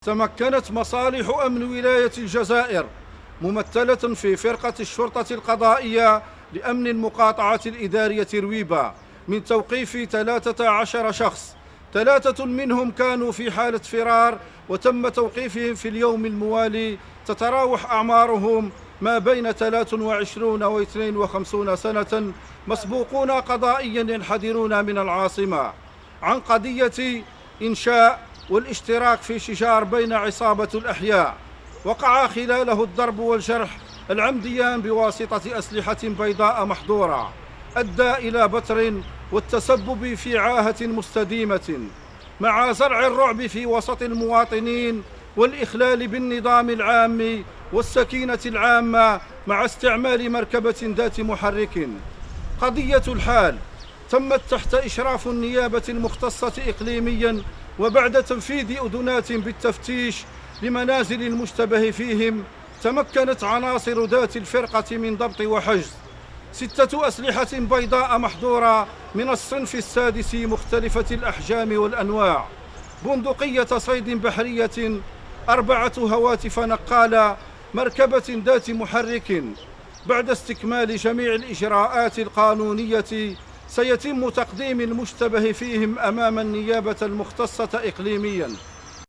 تمكنت مصالح أمن ولاية الجزائر ممثلة في فرقة الشرطة القضائية لأمن المقاطعة الإدارية رويبة من توقيف 13 شخص، 3 منهم كانوا في حالة فرار وتم توقيفهم في اليوم الموالي، تتراوح أعمارهم ما بين 23 و 52 سنة، مسبوقون قضائيا ينحدرون من العاصمة عن قضية إنشاء والاشتراك في شجار بين عصابة الأحياء. وقع خلاله الضرب والجرح العمديان بواسطة أسلحة بيضاء محظورة أدى إلى بتر والتسبب في عاهة مستديمة، مع زرع الرعب في وسط المواطنين والإخلال بالنظام العام والسكينة العامة مع استعمال مركبة ذات محرك. قضية الحال تمت تحت إشراف النيابة المختصة إقليمياً، وبعد تنفيذ أذنات بالتفتيش لمنازل المشتبه فيهم، تمكنت عناصر ذات الفرقة من ضبط وحجز 6 أسلحة بيضاء محظورة من الصنف السادس مختلفة الأحجام والأنواع، بندقية صيد بحرية، 4 هواتف نقالة، مركبة ذات محرك. بعد استكمال جميع الإجراءات القانونية سيتم تقديم المشتبه فيهم أمام النيابة المختصة إقليمياً.